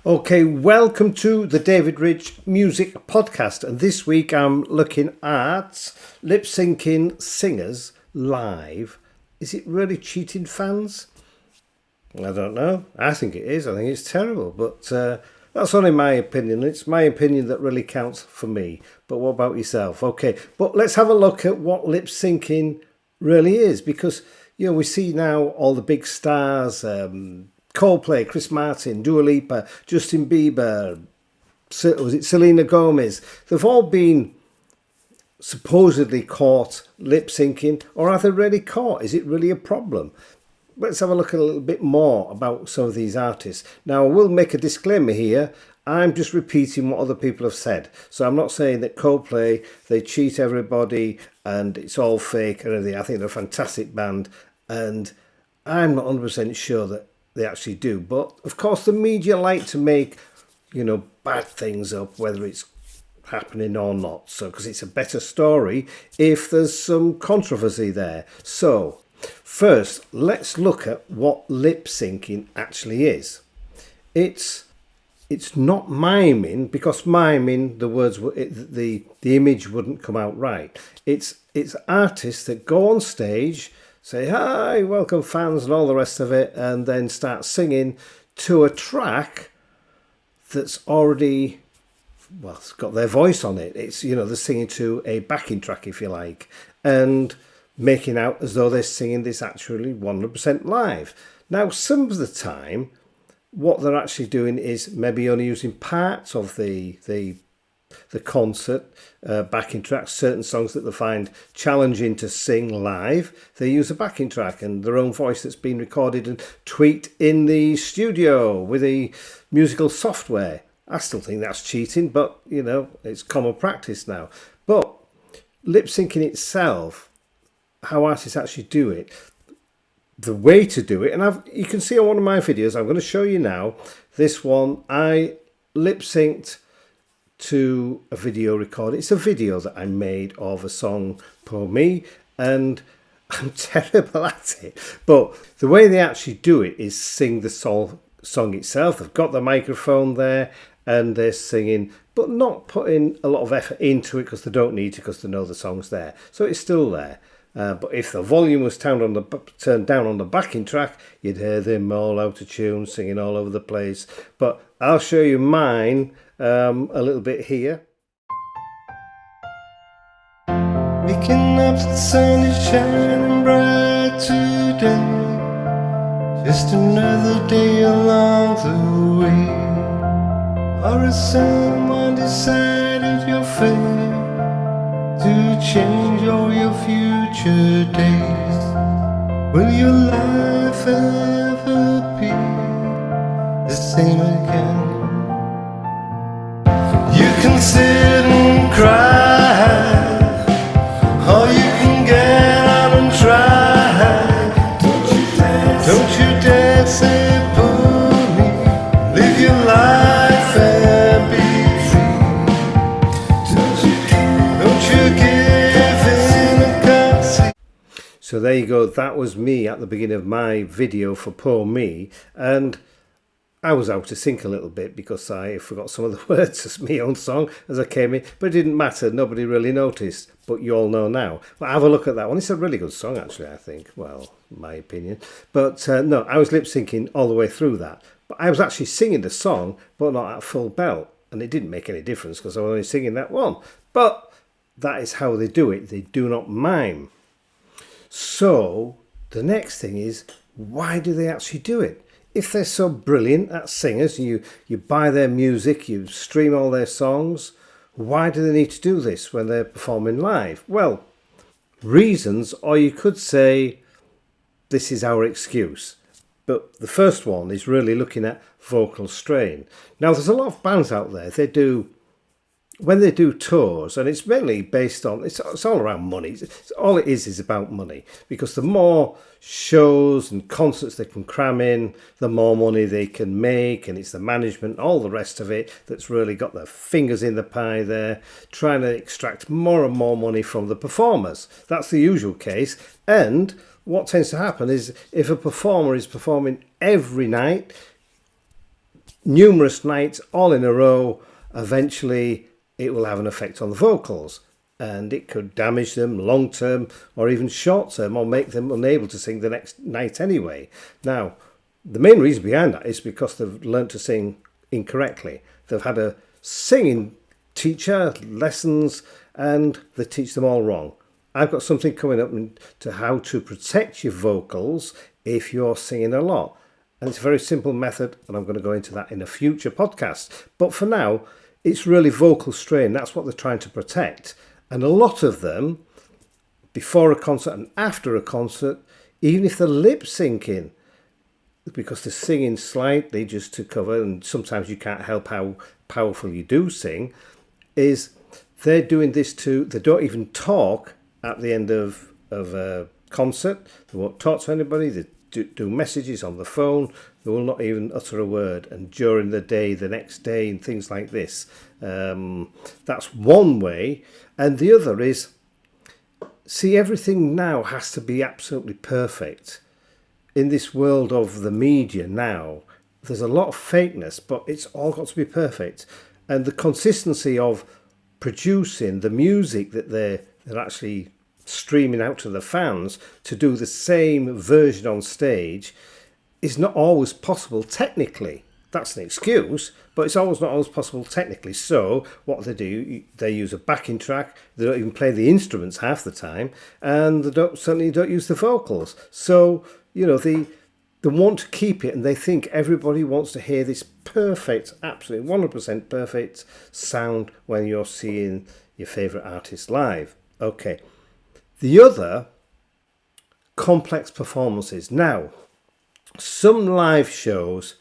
Okay, welcome to the David Rich Music Podcast, and this week I'm looking at lip syncing singers live. Is it really cheating fans? I don't know. I think it is. I think it's terrible, but that's only my opinion. It's my opinion that really counts for me. But what about yourself? Okay, but let's have a look at what lip syncing really is, because we see now all the big stars. Coldplay, Chris Martin, Dua Lipa, Justin Bieber, was it Selena Gomez? They've all been supposedly caught lip syncing, or are they really caught? Is it really a problem? Let's have a look at a little bit more about some of these artists. Now, I will make a disclaimer here. I'm just repeating what other people have said. So I'm not saying that Coldplay, they cheat everybody and it's all fake and everything. I think they're a fantastic band, and I'm not 100% sure that they actually do. But of course the media like to make bad things up, whether it's happening or not, so because it's a better story if there's some controversy there. So first, let's look at what lip syncing actually is. It's not miming, because miming, the words the image wouldn't come out right. It's artists that go on stage, say hi, welcome fans and all the rest of it, and then start singing to a track that's already, well, it's got their voice on it. It's, they're singing to a backing track, if you like, and making out as though they're singing this actually 100% live. Now, some of the time, what they're actually doing is maybe only using parts of the concert backing tracks, certain songs that they find challenging to sing live. They use a backing track and their own voice that's been recorded and tweaked in the studio with the musical software. I still think that's cheating, but it's common practice now. But lip syncing itself, how artists actually do it, the way to do it, and you can see on one of my videos, I'm going to show you now, this one, I lip synced to a video recording. It's a video that I made of a song, Poor Me, and I'm terrible at it. But the way they actually do it is sing the song itself. They've got the microphone there and they're singing, but not putting a lot of effort into it because they don't need to, because they know the song's there. So it's still there. But if the volume was turned down on the backing track, you'd hear them all out of tune, singing all over the place. But I'll show you mine a little bit here. Waking up, the sun is shining bright today. Just another day along the way. Or has someone decided your fate to change all your future days? Will your life ever be the same again? You can sit and cry, or you can get out and try. Don't you dare say poor me. Live your life and be free. Don't you give in and concede. So there you go. That was me at the beginning of my video for Poor Me, and I was out of sync a little bit because I forgot some of the words of my own song as I came in, but it didn't matter. Nobody really noticed, but you all know now. But have a look at that one. It's a really good song, actually, I think. Well, my opinion. But no, I was lip syncing all the way through that. But I was actually singing the song, but not at full belt. And it didn't make any difference because I was only singing that one. But that is how they do it. They do not mime. So the next thing is, why do they actually do it? If they're so brilliant at singers, you buy their music, you stream all their songs, why do they need to do this when they're performing live? Well, reasons, or you could say this is our excuse. But the first one is really looking at vocal strain. Now, there's a lot of bands out there, when they do tours, and it's mainly based on, it's all around money. All it is about money, because the more shows and concerts they can cram in, the more money they can make, and it's the management, all the rest of it, that's really got their fingers in the pie there, trying to extract more and more money from the performers. That's the usual case. And what tends to happen is if a performer is performing every night, numerous nights all in a row, eventually it will have an effect on the vocals. And it could damage them long term or even short term, or make them unable to sing the next night anyway. Now, the main reason behind that is because they've learnt to sing incorrectly. They've had a singing teacher, lessons, and they teach them all wrong. I've got something coming up to how to protect your vocals if you're singing a lot. And it's a very simple method, and I'm going to go into that in a future podcast. But for now, it's really vocal strain. That's what they're trying to protect. And a lot of them, before a concert and after a concert, even if they're lip syncing, because they're singing slightly just to cover, and sometimes you can't help how powerful you do sing, is they're doing this too. They don't even talk at the end of a concert. They won't talk to anybody. They do messages on the phone. They will not even utter a word. And during the day, the next day, and things like this. That's one way. And the other is, see, everything now has to be absolutely perfect. In this world of the media now, there's a lot of fakeness, but it's all got to be perfect. And the consistency of producing the music that they're actually streaming out to the fans to do the same version on stage is not always possible technically. That's an excuse, but it's not always possible technically. So what do, they use a backing track. They don't even play the instruments half the time, and they certainly don't use the vocals. So, they want to keep it, and they think everybody wants to hear this perfect, absolutely 100% perfect sound when you're seeing your favourite artist live. Okay. The other, complex performances. Now, some live shows,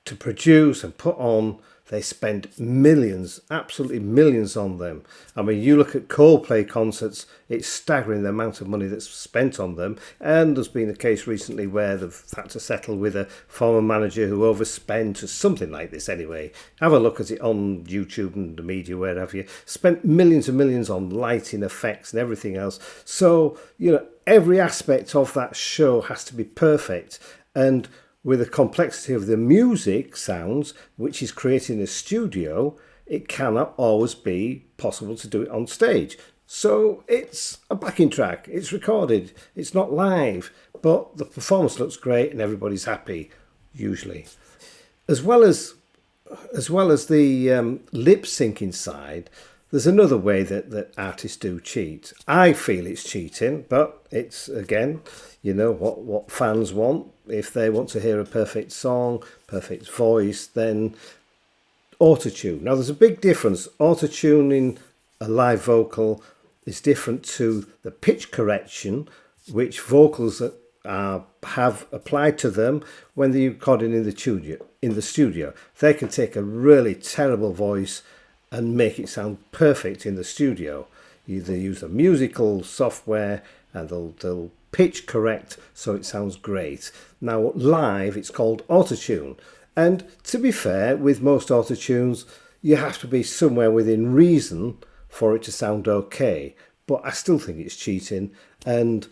to produce and put on, they spend millions, absolutely millions on them. I mean, you look at Coldplay concerts, it's staggering the amount of money that's spent on them. And there's been a case recently where they've had to settle with a former manager who overspent, or something like this anyway. Have a look at it on YouTube and the media, wherever you spent millions and millions on lighting effects and everything else. So, every aspect of that show has to be perfect. And with the complexity of the music sounds, which is created in a studio, it cannot always be possible to do it on stage. So it's a backing track, it's recorded, it's not live, but the performance looks great and everybody's happy, usually. As well as the lip syncing side, there's another way that artists do cheat. I feel it's cheating, but it's, again, what fans want. If they want to hear a perfect song, perfect voice, then Autotune. Now, there's a big difference. Autotuning a live vocal is different to the pitch correction, which vocals have applied to them when they're recording in the studio. They can take a really terrible voice and make it sound perfect in the studio. They use a musical software and they'll pitch correct so it sounds great. Now live it's called Autotune, and to be fair, with most Autotunes you have to be somewhere within reason for it to sound okay, but I still think it's cheating, and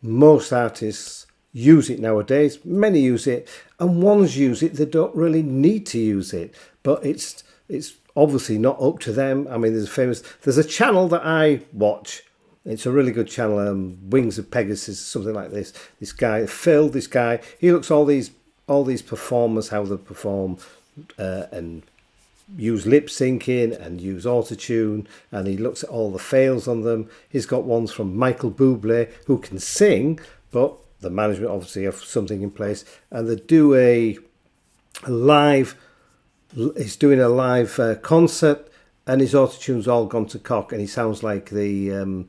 most artists use it nowadays. Many use it, and ones use it that don't really need to use it, but it's obviously not up to them. I mean, there's a channel that I watch. It's a really good channel, Wings of Pegasus, something like this. This guy, Phil, he looks all these performers, how they perform, and use lip syncing and use autotune, and he looks at all the fails on them. He's got ones from Michael Bublé, who can sing, but the management obviously have something in place, and they do a live. He's doing a live concert, and his autotune's all gone to cock, and he sounds like the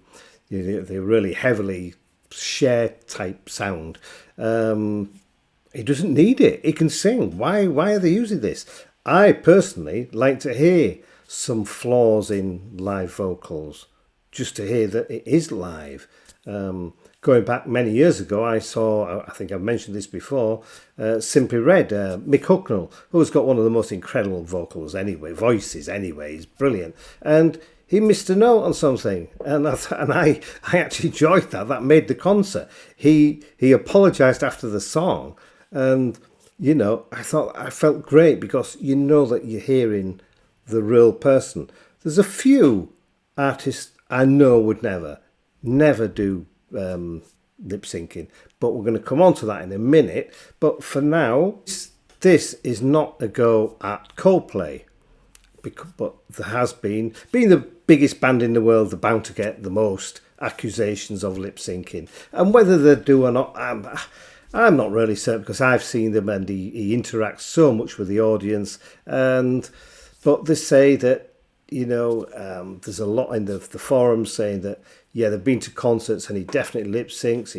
really heavily share type sound. He doesn't need it. He can sing. Why are they using this? I personally like to hear some flaws in live vocals, just to hear that it is live. Going back many years ago, I think I've mentioned this before, Simply Red, Mick Hucknall, who's got one of the most incredible voices anyway, he's brilliant. And he missed a note on something, and I actually enjoyed that. That made the concert. He apologised after the song, and I felt great because you know that you're hearing the real person. There's a few artists I know would never do lip syncing, but we're going to come on to that in a minute. But for now, this is not a go at Coldplay, but there has been, being the biggest band in the world, they're bound to get the most accusations of lip syncing, and whether they do or not, I'm not really certain because I've seen them and he interacts so much with the audience. But they say that, there's a lot in the forums saying that, yeah, they've been to concerts and he definitely lip syncs.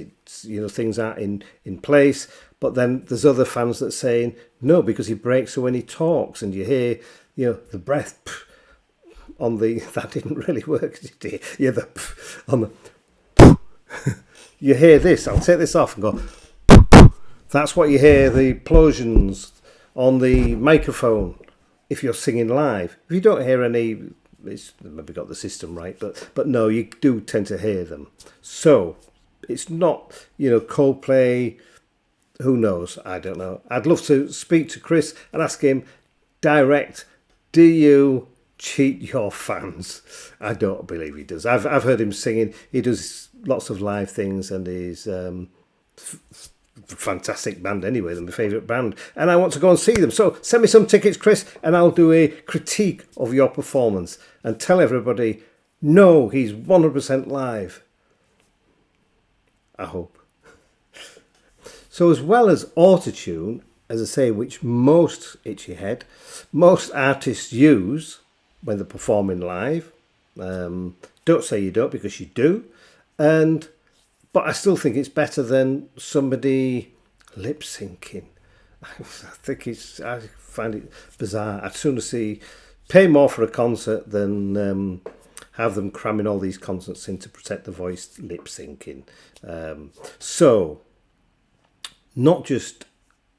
Things aren't in place. But then there's other fans that saying no, because he breaks when he talks, and you hear, the breath on the, that didn't really work, did it? Yeah, on the, you hear this. I'll take this off and go. That's what you hear, the explosions on the microphone if you're singing live. If you don't hear any, it's maybe got the system right, but no, you do tend to hear them. So it's not, Coldplay, who knows? I don't know. I'd love to speak to Chris and ask him direct, do you cheat your fans? I don't believe he does. I've heard him singing. He does lots of live things, and he's fantastic band anyway. They're my favourite band, and I want to go and see them. So send me some tickets, Chris, and I'll do a critique of your performance and tell everybody, no, he's 100% live. I hope. So as well as Autotune, as I say, which most artists use when they're performing live, don't say you don't, because you do, but I still think it's better than somebody lip syncing. I find it bizarre. I'd sooner pay more for a concert than have them cramming all these concerts in to protect the voice lip syncing. So, not just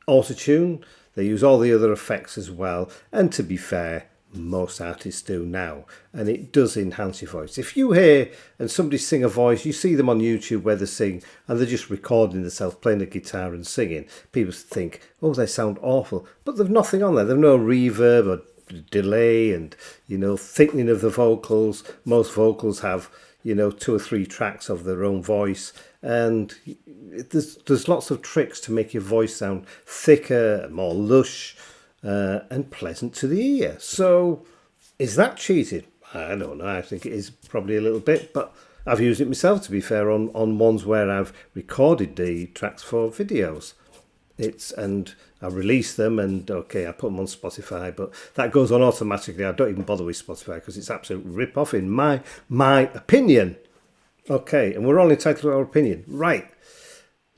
Autotune, they use all the other effects as well. And to be fair, most artists do now, and it does enhance your voice. If you hear and somebody sing a voice, you see them on YouTube where they sing and they're just recording themselves playing a guitar and singing, people think, oh, they sound awful, but there's nothing on there. There's no reverb or delay and thickening of the vocals. Most vocals have 2 or 3 tracks of their own voice, and there's lots of tricks to make your voice sound thicker, more lush, and pleasant to the ear. So, is that cheating? I don't know. I think it is probably a little bit, but I've used it myself, to be fair, on ones where I've recorded the tracks for videos. And I release them, and okay, I put them on Spotify, but that goes on automatically. I don't even bother with Spotify because it's absolute rip-off in my opinion. Okay, and we're all entitled to our opinion. Right.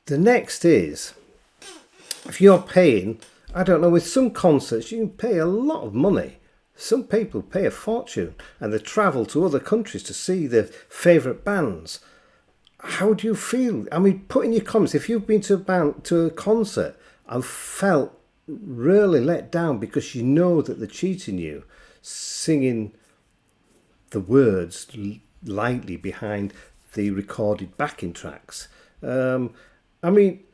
The next is, if you're paying, I don't know, with some concerts, you can pay a lot of money. Some people pay a fortune and they travel to other countries to see their favourite bands. How do you feel? I mean, put in your comments, if you've been to a concert and felt really let down because you know that they're cheating you, singing the words lightly behind the recorded backing tracks. I mean,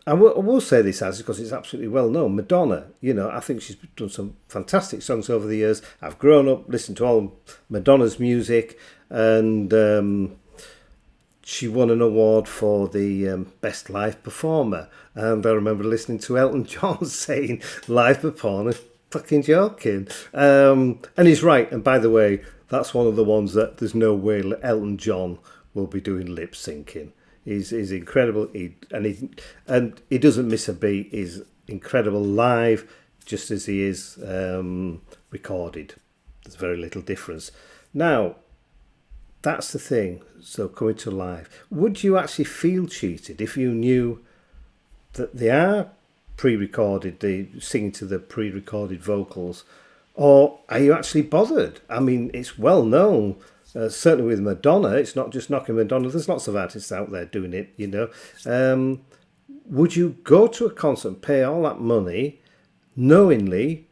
I will say this as because it's absolutely well known. Madonna, I think she's done some fantastic songs over the years. I've grown up listening to all Madonna's music, and she won an award for the best live performer. And I remember listening to Elton John saying live performer, fucking joking. And he's right. And by the way, that's one of the ones that there's no way Elton John will be doing lip syncing. He's incredible. He doesn't miss a beat. He's incredible live, just as he is recorded. There's very little difference. Now, that's the thing. So coming to live, would you actually feel cheated if you knew that they are pre-recorded, they singing to the pre-recorded vocals, or are you actually bothered? I mean, it's well known. Certainly with Madonna, it's not just knocking Madonna. There's lots of artists out there doing it, Would you go to a concert and pay all that money knowingly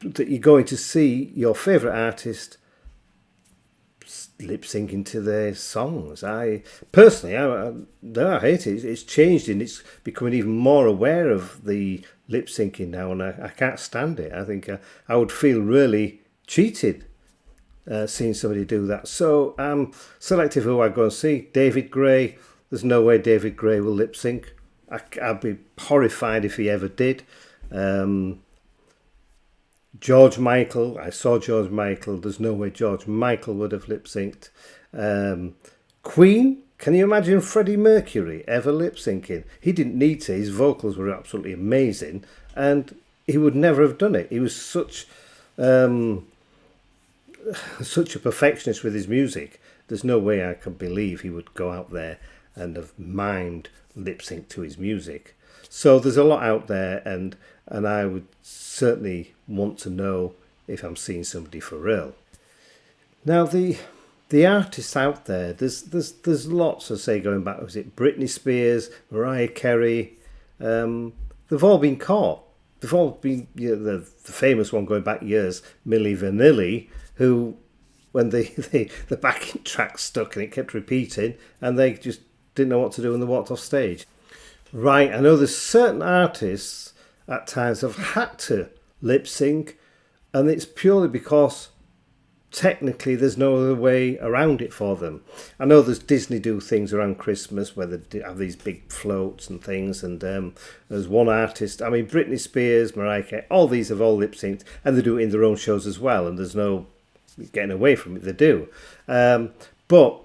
that you're going to see your favourite artist lip syncing to their songs. I personally, I hate it. It's changed and it's becoming even more aware of the lip syncing now, and I can't stand it. I think I would feel really cheated seeing somebody do that. So I'm selective who I go and see. David Gray. There's no way David Gray will lip sync. I'd be horrified if he ever did. George Michael. I saw George Michael. There's no way George Michael would have lip synced. Queen. Can you imagine Freddie Mercury ever lip syncing? He didn't need to. His vocals were absolutely amazing, and he would never have done it. He was such a perfectionist with his music. There's no way I can believe he would go out there and have mimed lip sync to his music. So there's a lot out there, and I would certainly want to know if I'm seeing somebody for real. Now the artists out there, there's lots of, say, going back, was it Britney Spears, Mariah Carey, they've all been caught. They've all been, the famous one going back years, Milli Vanilli, who when the backing track stuck and it kept repeating and they just didn't know what to do and they walked off stage. Right, I know there's certain artists at times have had to lip sync, and it's purely because technically there's no other way around it for them. I know there's Disney do things around Christmas where they have these big floats and things, and there's one artist, I mean Britney Spears, Mariah Carey, all these have all lip synced, and they do it in their own shows as well, and there's no getting away from it. They do. But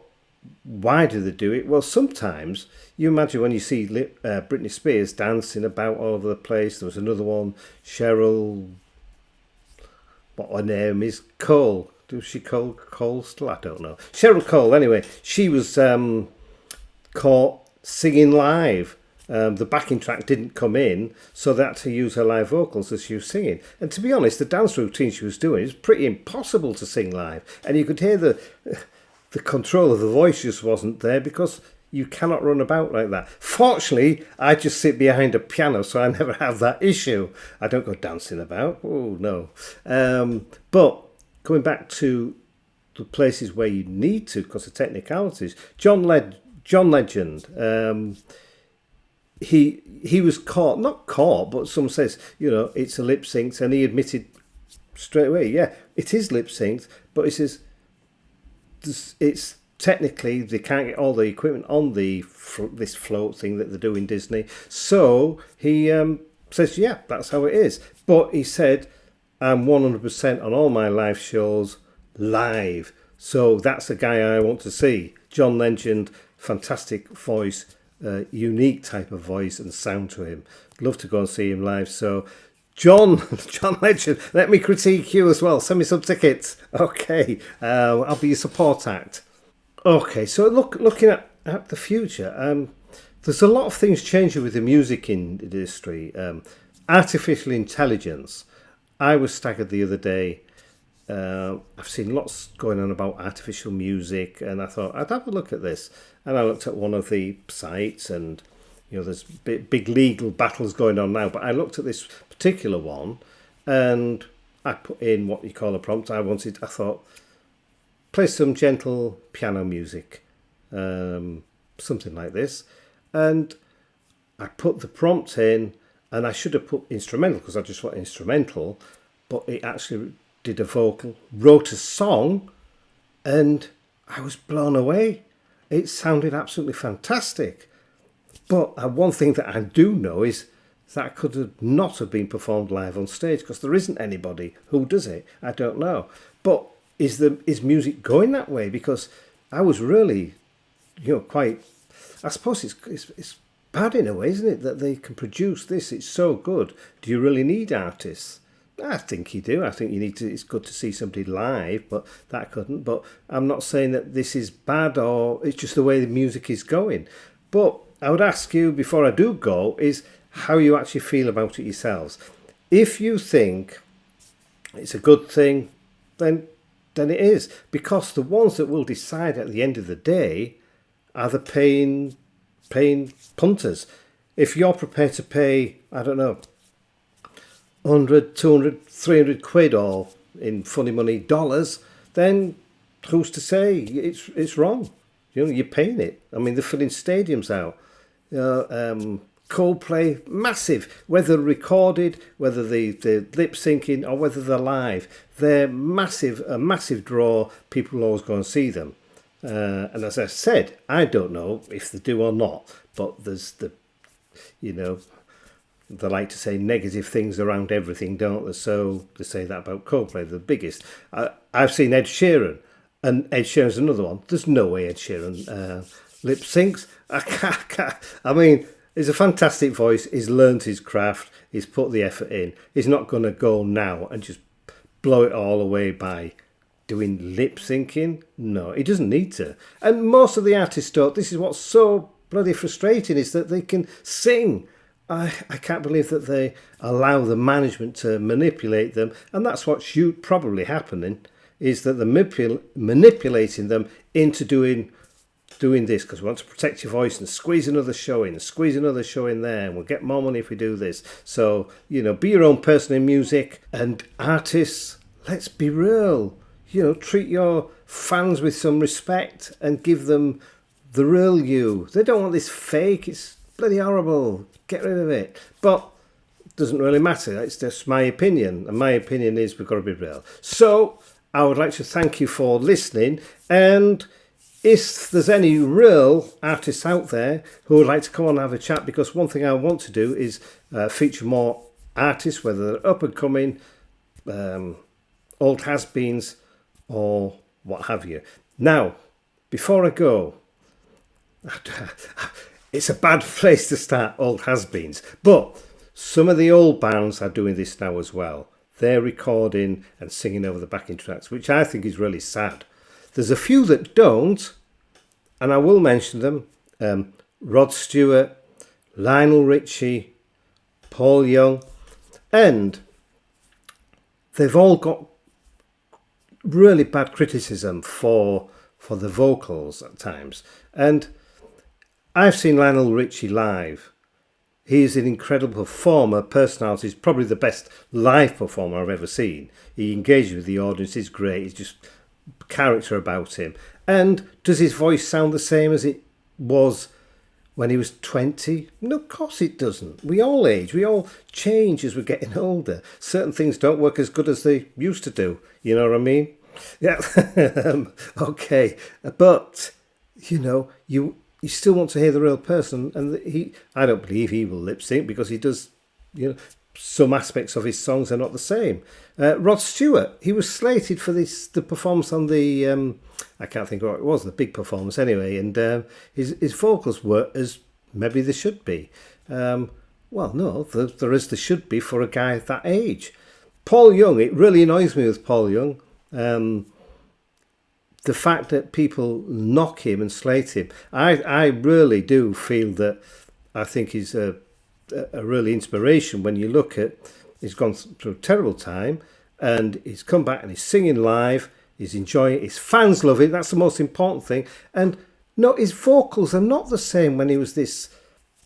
why do they do it? Well, sometimes you imagine when you see Britney Spears dancing about all over the place. There was another one, Cheryl, what her name is, Cole. Was she Cole still? I don't know. Cheryl Cole, anyway. She was caught singing live. The backing track didn't come in, so they had to use her live vocals as she was singing. And to be honest, the dance routine she was doing is pretty impossible to sing live. And you could hear the control of the voice just wasn't there, because you cannot run about like that. Fortunately, I just sit behind a piano, so I never have that issue. I don't go dancing about. Oh, no. But going back to the places where you need to, because of technicalities, John Legend, he was caught, not caught, but someone says, it's a lip synced, and he admitted straight away, yeah, it is lip synced, but he says it's technically they can't get all the equipment on this float thing that they do in Disney. So he says, yeah, that's how it is. But he said, I'm 100% on all my live shows live. So that's a guy I want to see. John Legend, fantastic voice, unique type of voice and sound to him. Love to go and see him live. So John Legend, let me critique you as well. Send me some tickets. Okay, I'll be your support act. Okay, so looking at the future, there's a lot of things changing with the music industry. Artificial intelligence. I was staggered the other day. I've seen lots going on about artificial music, and I thought I'd have a look at this. And I looked at one of the sites, and there's big legal battles going on now. But I looked at this particular one, and I put in what you call a prompt. I thought, play some gentle piano music, something like this. And I put the prompt in, and I should have put instrumental because I just want instrumental, but it actually did a vocal, wrote a song, and I was blown away. It sounded absolutely fantastic. But one thing that I do know is that could not have been performed live on stage, because there isn't anybody who does it. I don't know. But is music going that way? Because I was really, quite. I suppose it's bad in a way, isn't it, that they can produce this? It's so good. Do you really need artists? I think you do. I think you need to. It's good to see somebody live, but that couldn't. But I'm not saying that this is bad, or it's just the way the music is going. But I would ask you, before I do go, is how you actually feel about it yourselves. If you think it's a good thing, then it is. Because the ones that will decide at the end of the day are the paying punters. If you're prepared to pay, I don't know, 100, 200, 300 quid, or in funny money dollars, then who's to say it's wrong? You know, you're paying it. I mean, they're filling stadiums out. Coldplay, massive. Whether recorded, whether they're lip syncing, or whether they're live, they're massive. A massive draw. People will always go and see them. And as I said, I don't know if they do or not. But there's they like to say negative things around everything, don't they? So they say that about Coldplay, the biggest. I've seen Ed Sheeran, and Ed Sheeran's another one. There's no way Ed Sheeran lip syncs. I mean, he's a fantastic voice. He's learned his craft. He's put the effort in. He's not going to go now and just blow it all away by doing lip syncing. No, he doesn't need to. And most of the artists don't. This is what's so bloody frustrating, is that they can sing. I can't believe that they allow the management to manipulate them, and that's what's probably happening, is that they're manipulating them into doing this because we want to protect your voice and squeeze another show in, there, and we'll get more money if we do this. So, be your own person in music. And artists, let's be real. Treat your fans with some respect and give them the real you. They don't want this fake. It's bloody horrible. Get rid of it. But it doesn't really matter. It's just my opinion. And my opinion is we've got to be real. So I would like to thank you for listening. And if there's any real artists out there who would like to come on and have a chat, because one thing I want to do is feature more artists, whether they're up and coming, old has-beens, or what have you. Now, before I go, it's a bad place to start, old has-beens, but some of the old bands are doing this now as well. They're recording and singing over the backing tracks, which I think is really sad. There's a few that don't, and I will mention them. Rod Stewart, Lionel Richie, Paul Young, and they've all got really bad criticism for the vocals at times. And I've seen Lionel Richie live. He's an incredible performer, personality. He's probably the best live performer I've ever seen. He engages with the audience, he's great, he's just character about him. And does his voice sound the same as it was when he was 20? No, of course it doesn't. We all age, we all change as we're getting older. Certain things don't work as good as they used to do. You know what I mean? Yeah. Okay. But, you still want to hear the real person. And I don't believe he will lip sync, because he does, some aspects of his songs are not the same. Rod Stewart, he was slated for the performance on the, I can't think of what it was, the big performance anyway, and his vocals were as maybe they should be. Well, no, they're as they should be for a guy that age. Paul Young, it really annoys me with Paul Young. The fact that people knock him and slate him, I really do feel that I think he's a really inspiration when you look at, he's gone through a terrible time and he's come back and he's singing live, he's enjoying it, his fans love it, that's the most important thing. And no, his vocals are not the same when he was this,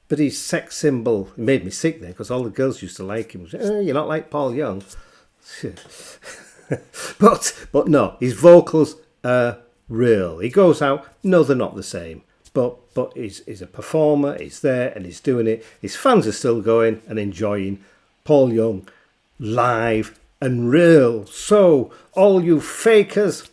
but he's sex symbol. It made me sick there because all the girls used to like him. You're not like Paul Young. but no, his vocals are real. He goes out, no, they're not the same. But he's a performer, he's there and he's doing it. His fans are still going and enjoying Paul Young live and real. So all you fakers,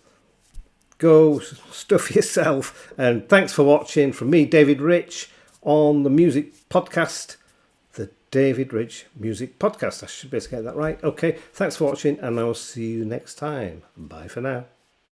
go stuff yourself. And thanks for watching from me, David Rich, on the music podcast, the David Rich Music Podcast. I should basically get that right. Okay, thanks for watching and I'll see you next time. Bye for now.